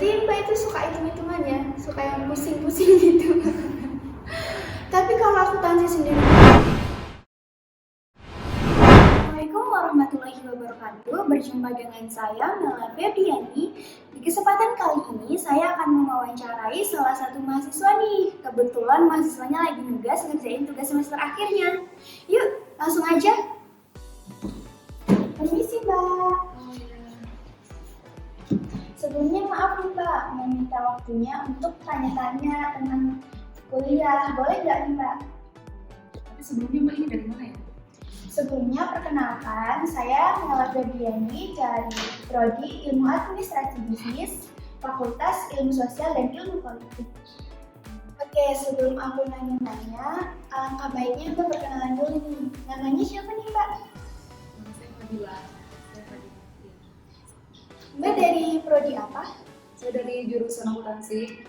Berarti Mbak itu suka hitung-hitungannya, suka yang pusing-pusing gitu. Tapi kalau akuntansi sendiri. Assalamualaikum warahmatullahi wabarakatuh. Berjumpa dengan saya Mela Febriani. Di kesempatan kali ini saya akan mewawancarai salah satu mahasiswa nih. Kebetulan mahasiswanya lagi nugas ngerjain tugas semester akhirnya. Yuk, langsung aja. Permisi, Mbak. Sebelumnya maaf nih Mbak, meminta waktunya untuk tanya-tanya tentang kuliah. Boleh nggak nih Mbak? Tapi sebelumnya Mbak ini dari mana ya? Sebelumnya perkenalkan, saya Mela Febriani dari Prodi Ilmu Administrasi Bisnis, Fakultas Ilmu Sosial dan Ilmu Politik. Oke, sebelum aku nanya-nanya, alangkah baiknya Mbak perkenalan dulu nih. Namanya siapa nih Mbak? Nama saya Fadila. Mbak dari Prodi apa? Saya dari jurusan akuntansi.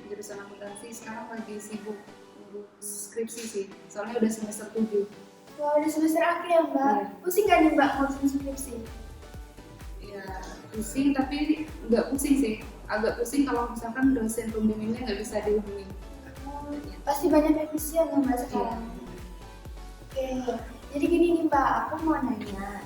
Sekarang lagi sibuk ngurus skripsi sih. Soalnya udah semester 7. Wah, udah semester akhir ya Mbak. Iya. Pusing kan nih Mbak ngurusin skripsi? Ya pusing tapi nggak pusing sih. Agak pusing kalau misalkan dosen pembimbingnya nggak bisa dihubungi. Pasti banyak revisian ya Mbak sekarang. Oke, jadi gini nih Mbak, aku mau nanya.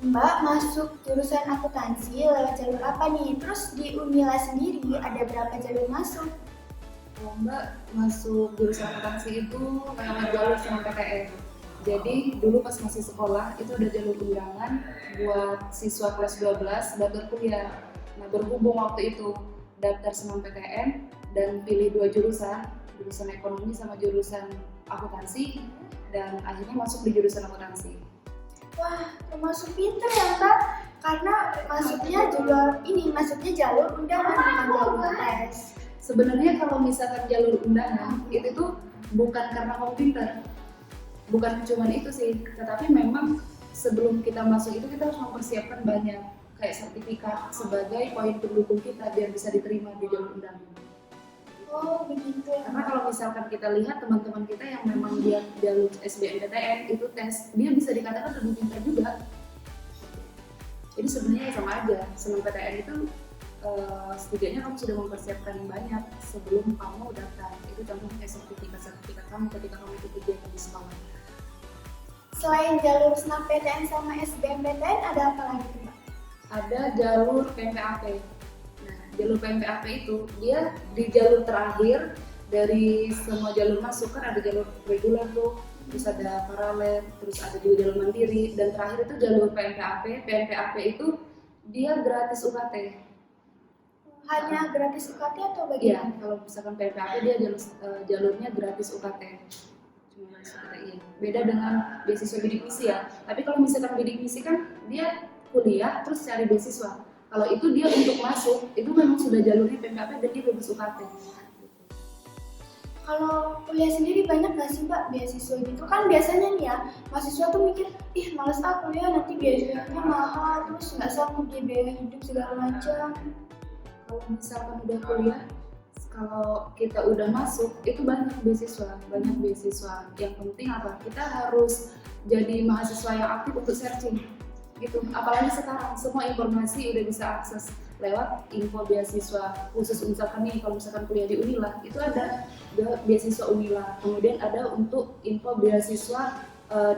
Mbak masuk jurusan akuntansi lewat jalur apa nih? Terus di Unila sendiri ada berapa jalur masuk? Kalau Mbak masuk jurusan akuntansi itu lewat jalur SNMPTN. Jadi dulu pas masih sekolah itu ada jalur undangan buat siswa kelas 12 daftar kuliah. Nah berhubung waktu itu daftar SNMPTN dan pilih 2 jurusan ekonomi sama jurusan akuntansi, dan akhirnya masuk di jurusan akuntansi. Wah, termasuk pinter ya Mbak, karena masuknya jalur undangan bukan jalur tes. Sebenarnya kalau misalkan jalur undangan itu tuh bukan karena kamu pinter, bukan cuma itu sih, tetapi memang sebelum kita masuk itu kita harus mempersiapkan banyak kayak sertifikat sebagai poin pendukung kita biar bisa diterima di jalur undangan. Oh begitu ya. Karena kalau misalkan kita lihat teman-teman kita yang memang dia jalur SBMPTN itu tes, dia bisa dikatakan lebih pintar juga. Jadi sebenarnya sama aja, SNMPTN itu setidaknya kamu sudah mempersiapkan banyak sebelum kamu daftar. Itu contohnya kayak sertifikat kamu ketika kamu ikut ujian di sekolah. Selain jalur SNMPTN sama SBMPTN ada apa lagi Mbak? Ada jalur PMPAP. Nah, jalur PMPAP itu dia di jalur terakhir dari semua jalur masuk, kan ada jalur reguler tuh, terus ada paralel, terus ada juga jalur mandiri, dan terakhir itu jalur PMPAP. PMPAP itu dia gratis UKT. Hanya gratis UKT atau Iya, bagaimana? kalau misalkan PMPAP dia jalurnya gratis UKT. Cuma seperti ini. Beda dengan beasiswa bidik misi ya. Tapi kalau misalkan bidik misi kan dia kuliah terus cari beasiswa. Kalau itu dia untuk masuk itu memang sudah jalurnya PMPAP dan dia bebas UKT. Kalau kuliah sendiri banyak nggak sih Mbak beasiswa gitu? Kan biasanya nih ya, mahasiswa tuh mikir, ih males kuliah nanti biayanya mahal, terus nggak sanggup dia biaya hidup segala macam. Kalau misalkan udah kuliah, kalau kita udah masuk itu banyak beasiswa. Yang penting apa? Kita harus jadi mahasiswa yang aktif untuk searching gitu. Apalagi sekarang semua informasi udah bisa akses lewat info beasiswa khusus. Misalkan nih kalau misalkan kuliah di Unila itu ada beasiswa Unila, kemudian ada untuk info beasiswa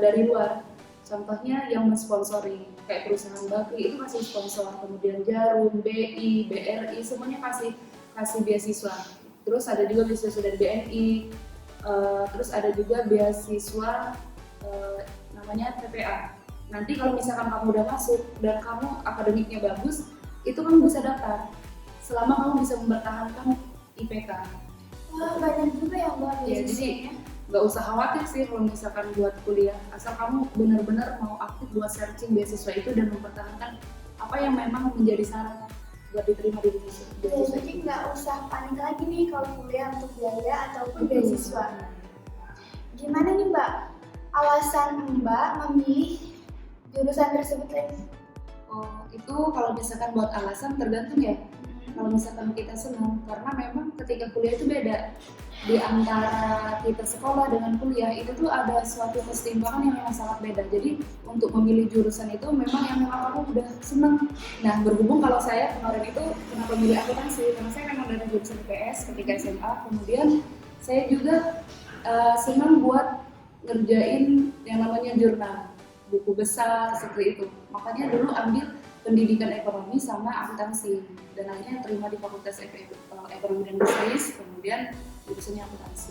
dari luar. Contohnya yang mensponsori kayak perusahaan Bakri itu kasih sponsor, kemudian Jarum, BI, BRI semuanya kasih beasiswa. Terus ada juga beasiswa dari BNI, terus ada juga beasiswa namanya TPA. Nanti kalau misalkan kamu udah masuk dan kamu akademiknya bagus, itu kamu bisa daftar selama kamu bisa mempertahankan IPK. Wah banyak juga ya Mbak Ya, jadi nggak usah khawatir sih kalau misalkan buat kuliah, asal kamu benar-benar mau aktif buat searching beasiswa itu dan mempertahankan apa yang memang menjadi syarat buat diterima di beasiswa. Jadi nggak usah panik lagi nih kalau kuliah untuk biaya ataupun beasiswa. Gimana nih Mbak alasan Mbak memilih jurusan tersebut lagi? Oh, itu kalau misalkan buat alasan tergantung ya. Kalau kalau misalkan kita senang, karena memang ketika kuliah itu beda. Di antara kita sekolah dengan kuliah itu tuh ada suatu keseimbangan yang memang sangat beda. Jadi untuk memilih jurusan itu memang yang memang kamu udah senang. Nah berhubung kalau saya kemarin itu kenapa milih akuntansi, karena saya memang dari jurusan IPS ketika SMA, kemudian saya juga senang buat ngerjain yang namanya jurnal, buku besar seperti itu. Makanya dulu ambil pendidikan ekonomi sama akuntansi, dan akhirnya terima di Fakultas Ekonomi dan Bisnis, kemudian jurusannya akuntansi.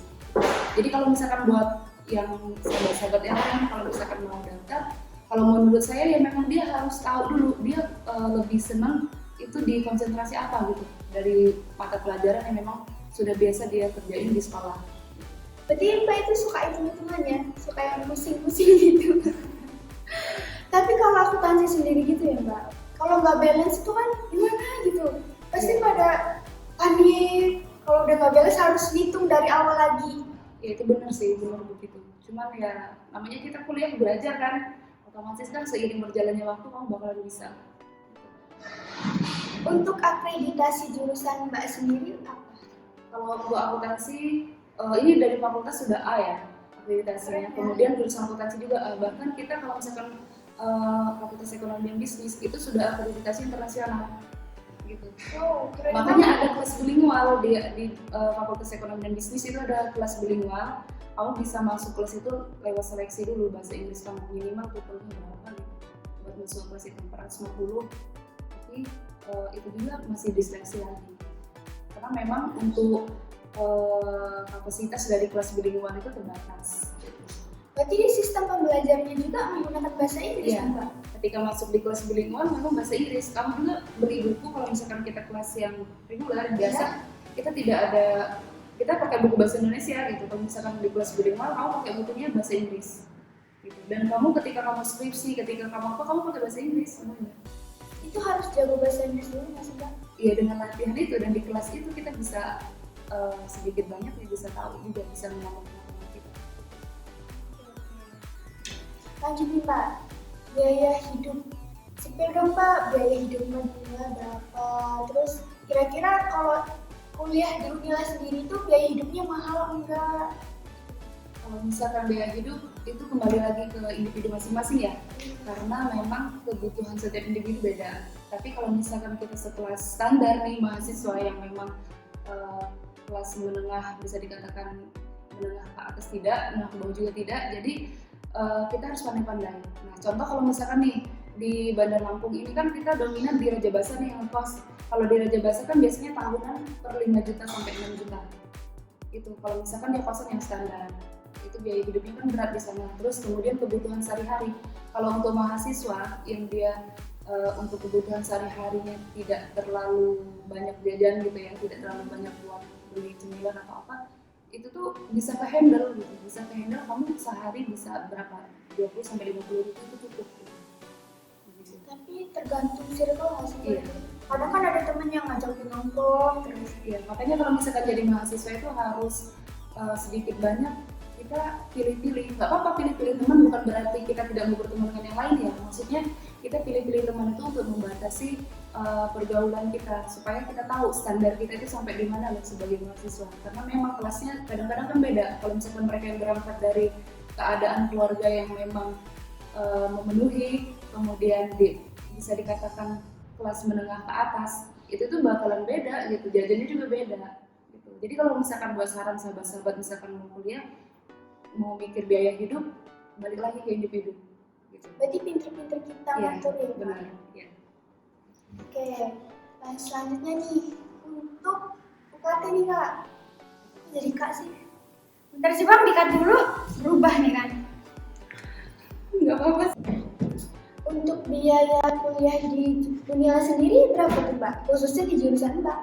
Jadi kalau misalkan buat yang sahabat-sahabat yang lain, kalau misalkan mau daftar, kalau menurut saya ya memang dia harus tahu dulu dia lebih senang itu di konsentrasi apa gitu dari mata pelajaran yang memang sudah biasa dia kerjain di sekolah. Berarti Mbak itu suka hitung-hitungannya, suka yang pusing-pusing gitu. Tapi kalau akuntansi sendiri gitu ya Mbak, kalau nggak balance itu kan gimana gitu, pasti pada panik. Kalau udah nggak balance harus hitung dari awal lagi. Ya itu benar sih, benar begitu. Cuman ya namanya kita kuliah belajar kan, otomatis kan seiring berjalannya waktu kamu bakalan bisa. Untuk akreditasi jurusan Mbak sendiri apa? Kalau untuk akuntansi, ini dari fakultas sudah A ya akreditasinya. Kemudian jurusan akuntansi juga A. Bahkan kita kalau misalkan Fakultas Ekonomi dan Bisnis itu sudah akreditasi internasional. Gitu. Oh, keren. Makanya ada kelas bilingual di Fakultas Ekonomi dan Bisnis itu ada kelas bilingual. Kamu bisa masuk kelas itu lewat seleksi dulu, bahasa Inggris kamu minimal totalnya berapa gitu buat masuk kelas itu 450. Tapi itu juga masih diseleksi lagi. Karena memang untuk kapasitas dari kelas bilingual itu terbatas. Berarti di sistem pembelajarannya juga menggunakan bahasa Inggris, ya, Mbak? Ketika masuk di kelas bilingual memang bahasa Inggris. Kamu juga beli buku kalau misalkan kita kelas yang reguler biasa, kita tidak ada, kita pakai buku bahasa Indonesia gitu. Kalau misalkan di kelas bilingual kamu pakai bukunya bahasa Inggris gitu. Dan kamu ketika kamu skripsi, ketika kamu apa, kamu pakai bahasa Inggris semuanya. Itu harus jago bahasa Inggris dulu nggak sih, Mbak? Iya, dengan latihan itu dan di kelas itu kita bisa sedikit banyak ya bisa tahu juga, bisa mengamalkan kita. Lanjut nih Pak, biaya hidup. Sipil dong Pak, biaya hidupnya berapa? Terus kira-kira kalau kuliah di Unila sendiri tuh biaya hidupnya mahal enggak? Kalau misalkan biaya hidup itu kembali lagi ke individu masing-masing ya, karena memang kebutuhan setiap individu beda. Tapi kalau misalkan kita sekelas standar nih mahasiswa yang memang kelas menengah, bisa dikatakan menengah ke atas tidak, menengah ke bawah juga tidak, jadi kita harus pandai-pandai. Nah contoh kalau misalkan nih di Bandar Lampung ini kan kita dominan di Raja Basa nih yang kos. Kalau di Raja Basa kan biasanya tahunan per 5 juta sampai 6 juta. Itu kalau misalkan dia kosan yang standar, itu biaya hidupnya kan berat di sana. Terus kemudian kebutuhan sehari-hari. Kalau untuk mahasiswa yang dia untuk kebutuhan sehari-harinya tidak terlalu banyak jajan gitu ya, tidak terlalu banyak buat beli cemilan atau apa, itu tuh bisa ke-handle gitu. Bisa ke-handle, kamu sehari bisa berapa? 20-50 ribu itu cukup gitu. Tapi tergantung circle nggak sih? Iya. Kadang kan ada temen yang ngajakin nongkrong terus. Iya, makanya kalau misalkan jadi mahasiswa itu harus sedikit banyak kita pilih-pilih. Nggak apa-apa pilih-pilih teman, bukan berarti kita tidak mau berteman dengan yang lain ya. Maksudnya kita pilih-pilih teman itu untuk membatasi pergaulan kita, supaya kita tahu standar kita itu sampai di mana loh sebagai mahasiswa. Karena memang kelasnya kadang-kadang kan beda. Kalau misalkan mereka yang berangkat dari keadaan keluarga yang memang memenuhi, kemudian bisa dikatakan kelas menengah ke atas, itu tuh bakalan beda gitu, jajannya juga beda gitu. Jadi kalau misalkan buat saran sahabat-sahabat misalkan mau kuliah, mau mikir biaya hidup, balik lagi ke individu gitu. Berarti pinter-pinter kita ngatur ya, benar ya. Oke, nah selanjutnya nih untuk UKT nih Kak. Kok jadi Kak sih? Bentar sih Bang, dikat dulu, berubah nih kan. Nggak apa-apa. Untuk biaya kuliah di Unila sendiri berapa tuh Mbak? Khususnya di jurusan Mbak?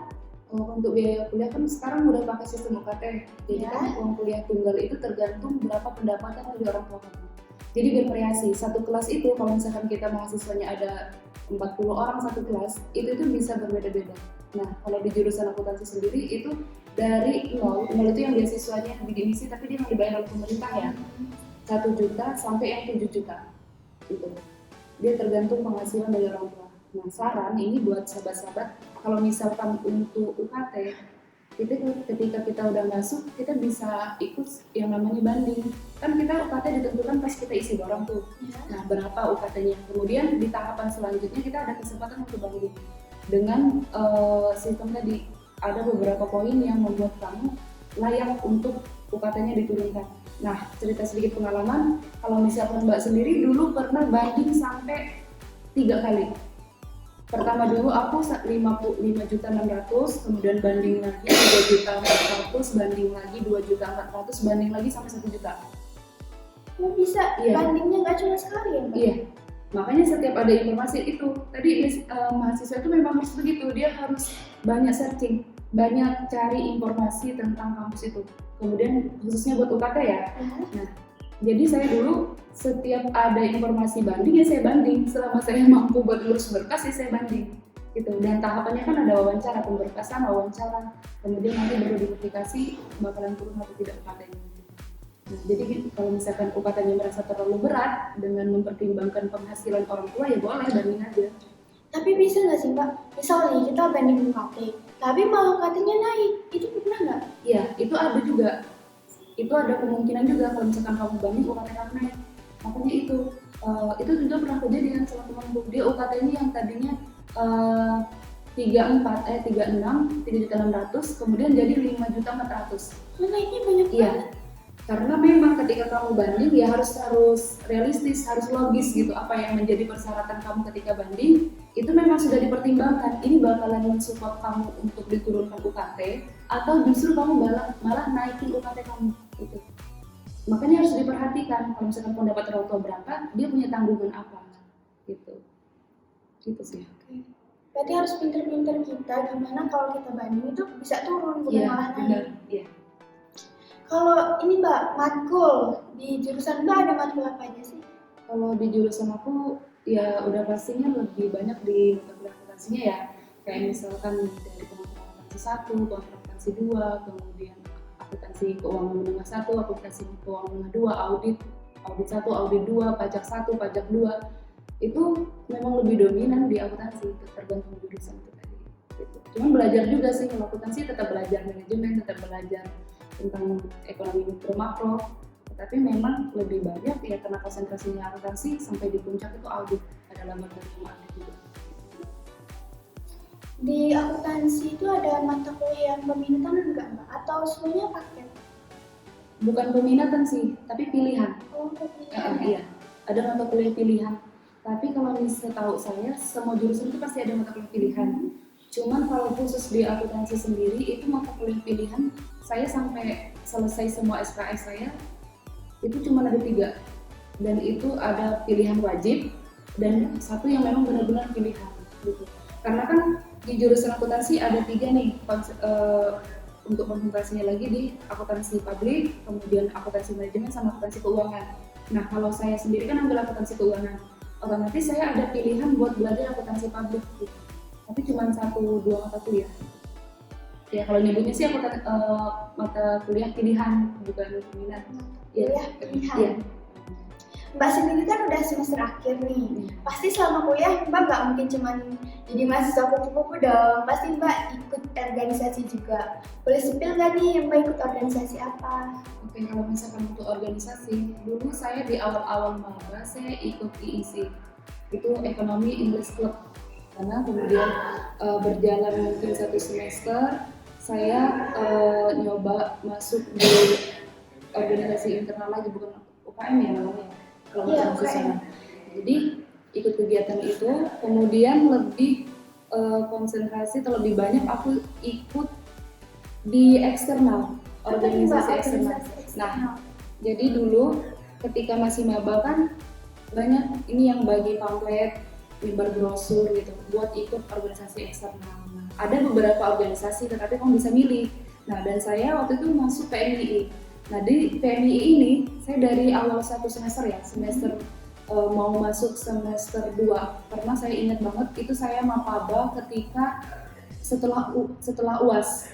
Untuk biaya kuliah kan sekarang udah pakai sistem UKT. Jadi kan uang kuliah tunggal itu tergantung berapa pendapatan dari orang tua kamu. Jadi bervariasi. Satu kelas itu kalau misalkan kita mahasiswanya ada 40 orang satu kelas, itu tuh bisa berbeda-beda. Nah, kalau di jurusan akuntansi sendiri itu dari nol itu yang beasiswanya bidik misi tapi dia yang dibayar oleh pemerintah ya. 1 juta sampai yang 7 juta. Gitu. Dia tergantung penghasilan dari orang tua. Nah, saran ini buat sahabat-sahabat kalau misalkan untuk UKT, kita ketika kita udah masuk, kita bisa ikut yang namanya banding. Kan kita UKT ditentukan pas kita isi borong tuh. Nah, berapa UKT-nya. Kemudian di tahapan selanjutnya kita ada kesempatan untuk banding. Dengan sistem tadi, ada beberapa poin yang membuat kamu layak untuk UKT-nya diturunkan. Nah, cerita sedikit pengalaman, kalau misalkan Mbak sendiri dulu pernah banding sampai 3 kali. Pertama dulu aku 5.600.000, kemudian banding lagi 2.400.000, banding lagi 2.400.000, banding lagi sampai 1 juta. Kok bisa bandingnya nggak cuma sekali ya, Mbak? Iya, makanya setiap ada informasi itu, tadi mahasiswa itu memang harus begitu, dia harus banyak searching, banyak cari informasi tentang kampus itu. Kemudian khususnya buat UKT ya. Nah, jadi saya dulu setiap ada informasi banding ya saya banding, selama saya mampu buat ngurus berkas ya saya banding gitu. Dan tahapannya kan ada wawancara, pemberkasan, wawancara, kemudian nanti baru diverifikasi bakalan turun atau tidak UKT-nya. Nah, jadi kalau misalkan UKT-nya merasa terlalu berat dengan mempertimbangkan penghasilan orang tua ya boleh banding aja. Tapi bisa nggak sih Mbak, misalnya kita banding UKT, tapi malah UKT-nya naik, itu pernah nggak? Iya, itu ada juga. Itu ada kemungkinan juga kalau misalkan kamu banding UKT kamu naik. Makanya itu juga pernah kejadian sama temanku. Dia UKT-nya yang tadinya 3.600.000 kemudian jadi 5.400.000. Naiknya banyak banget. Karena memang ketika kamu banding ya harus realistis, harus logis gitu. Apa yang menjadi persyaratan kamu ketika banding itu memang sudah dipertimbangkan. Ini bakalan mensupport kamu untuk diturunkan UKT atau justru kamu malah naikin UKT kamu gitu. Makanya harus diperhatikan kalau misalkan pendapat orang tua berapa, dia punya tanggungan apa gitu. Gitu sih. Berarti harus pinter-pinter kita gimana kalau kita banding itu bisa turun bukan malah naik. Iya. Kalau ini Mbak, matkul di jurusan Mbak ada matkul apa aja sih? Kalau di jurusan aku ya udah pastinya lebih banyak di mata kuliah akuntansinya ya. Kayak misalkan dari pengakuan akuntansi 1, akuntansi 2, kemudian akuntansi keuangan menengah 1, akuntansi keuangan menengah 2, audit 1, audit 2, pajak 1, pajak 2. Itu memang lebih dominan di akuntansi, tergantung jurusan itu tadi. Gitu. Cuman belajar juga sih, kalau akuntansi tetap belajar manajemen, tetap belajar tentang ekonomi mikro makro, tetapi memang lebih banyak ya karena konsentrasinya akuntansi sampai di puncak itu audit, ada lembaga audit juga. Di akuntansi itu ada mata kuliah yang peminatan enggak Mbak? Atau semuanya paket? Bukan peminatan sih, tapi pilihan. Oh, pilihan. Iya, ada mata kuliah pilihan. Tapi kalau setahu saya, semua jurusan itu pasti ada mata kuliah pilihan. Cuman kalau khusus di akuntansi sendiri, itu mata kuliah pilihan, saya sampai selesai semua SKS saya, itu cuma ada 3. Dan itu ada pilihan wajib, dan 1 yang memang benar-benar pilihan. Gitu. Karena kan di jurusan akuntansi ada 3 nih, untuk konsentrasinya lagi di akuntansi publik, kemudian akuntansi manajemen, sama akuntansi keuangan. Nah, kalau saya sendiri kan ambil akuntansi keuangan, otomatis saya ada pilihan buat belajar akuntansi publik. Gitu. Tapi cuma 1-2 mata kuliah. Ya kalau nyebutnya sih mata kuliah pilihan, bukan minat. Kuliah pilihan. Ya. Mbak sendiri kan udah semester akhir nih. Pasti selama kuliah Mbak nggak mungkin cuma jadi mahasiswa kupu-kupu dong. Pasti Mbak ikut organisasi juga. Boleh spill nggak nih Mbak ikut organisasi apa? Oke, kalau misalkan untuk organisasi, dulu saya di awal-awal maba saya ikut IEC. Itu Ekonomi English Club. Karena kemudian berjalan mungkin 1 semester, saya nyoba masuk di organisasi internal lagi, bukan UKM ya namanya, kalau UKM. Jadi ikut kegiatan itu, kemudian lebih konsentrasi atau lebih banyak aku ikut di eksternal, organisasi eksternal. Nah, jadi dulu ketika masih maba kan banyak ini yang bagi pamflet, nyebar brosur gitu buat ikut organisasi eksternal. Nah, ada beberapa organisasi tetapi kamu bisa milih. Nah, dan saya waktu itu masuk PMII. Nah, di PMII ini saya dari awal 1 semester ya, semester mau masuk semester 2, karena saya ingat banget itu saya mapaba ketika setelah UAS.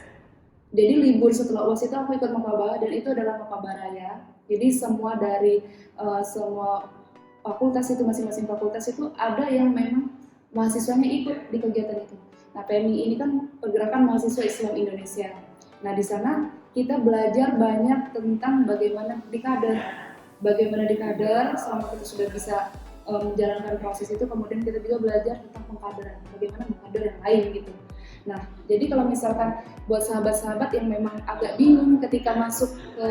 Jadi libur setelah UAS itu aku ikut mapaba, dan itu adalah mapaba raya. Jadi semua dari semua fakultas itu, masing-masing fakultas itu ada yang memang mahasiswanya ikut di kegiatan itu. Nah, PMI ini kan Pergerakan Mahasiswa Islam Indonesia. Nah, di sana kita belajar banyak tentang bagaimana di kader. Selama kita sudah bisa menjalankan proses itu, kemudian kita juga belajar tentang pengkaderan, bagaimana mengkader yang lain gitu. Nah, jadi kalau misalkan buat sahabat-sahabat yang memang agak bingung ketika masuk ke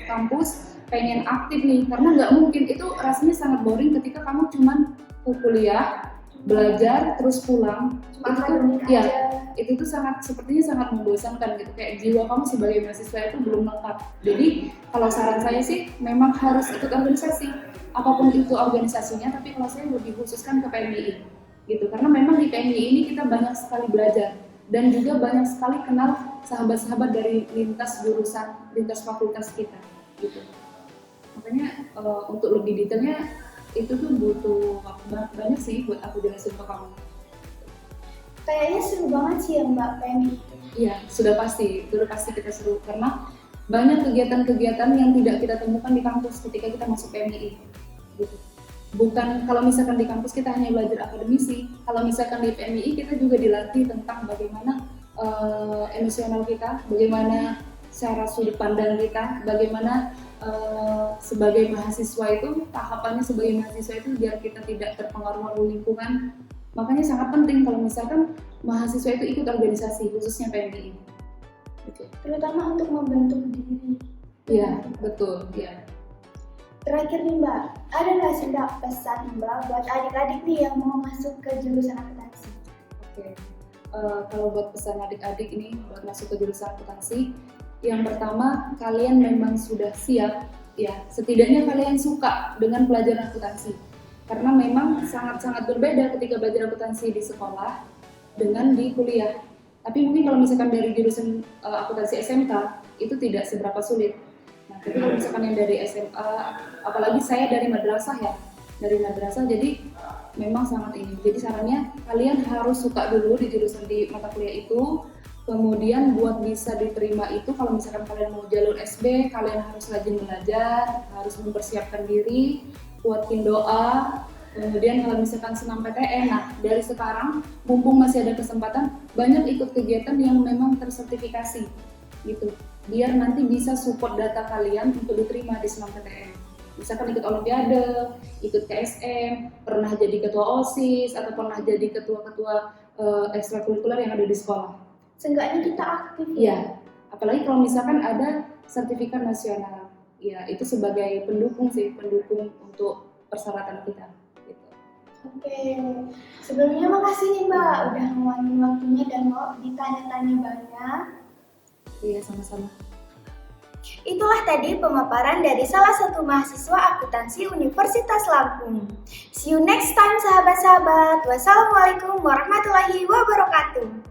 kampus, pengen aktif nih, karena nggak mungkin, itu rasanya sangat boring ketika kamu cuman ke kuliah, belajar, terus pulang. Itu tuh sepertinya sangat membosankan gitu, kayak jiwa kamu sebagai mahasiswa itu belum lengkap. Jadi kalau saran saya sih memang harus ikut organisasi, apapun itu organisasinya, tapi kalau saya lebih khususkan ke PMI gitu, karena memang di PMI ini kita banyak sekali belajar dan juga banyak sekali kenal sahabat-sahabat dari lintas jurusan, lintas fakultas kita gitu. Makanya untuk lebih detailnya itu tuh butuh waktu banyak sih buat aku jelasin ke kamu. Kayaknya seru banget sih ya Mbak PMI. Iya, sudah pasti kita seru karena banyak kegiatan-kegiatan yang tidak kita temukan di kampus ketika kita masuk PMI gitu. Bukan kalau misalkan di kampus kita hanya belajar akademisi, kalau misalkan di PMI kita juga dilatih tentang bagaimana emosional kita, bagaimana cara sudut pandang kita, bagaimana sebagai mahasiswa itu, tahapannya sebagai mahasiswa itu biar kita tidak terpengaruh oleh lingkungan. Makanya sangat penting kalau misalkan mahasiswa itu ikut organisasi, khususnya PMI. Gitu. Terutama untuk membentuk diri. Iya, betul. Ya. Terakhir nih Mbak, ada nggak sih Mbak pesan Mbak buat adik-adik nih yang mau masuk ke jurusan akuntansi? Oke. Kalau buat pesan adik-adik ini buat masuk ke jurusan akuntansi, yang pertama kalian memang sudah siap, ya setidaknya kalian suka dengan pelajaran akuntansi. Karena memang sangat-sangat berbeda ketika belajar akuntansi di sekolah dengan di kuliah. Tapi mungkin kalau misalkan dari jurusan akuntansi SMK itu tidak seberapa sulit. Nah, tapi kalau misalkan yang dari SMA, apalagi saya dari madrasah ya, jadi memang sangat ini. Jadi sarannya kalian harus suka dulu di jurusan di mata kuliah itu. Kemudian buat bisa diterima itu, kalau misalkan kalian mau jalur SB, kalian harus rajin belajar, harus mempersiapkan diri, kuatin doa. Kemudian kalau misalkan senam PTN, nah dari sekarang mumpung masih ada kesempatan, banyak ikut kegiatan yang memang tersertifikasi gitu, biar nanti bisa support data kalian untuk diterima di senam PTN. Misalkan ikut olimpiade, ikut KSM, pernah jadi ketua OSIS atau pernah jadi ketua-ketua ekstrakurikuler yang ada di sekolah. Seenggaknya kita aktif. Iya, apalagi kalau misalkan ada sertifikat nasional, ya itu sebagai pendukung untuk persyaratan kita. Gitu. Oke, sebelumnya makasih nih Mbak udah ngeluangin waktunya dan mau ditanya-tanya banyak. Iya, sama-sama. Itulah tadi pemaparan dari salah satu mahasiswa akuntansi Universitas Lampung. See you next time sahabat-sahabat. Wassalamualaikum warahmatullahi wabarakatuh.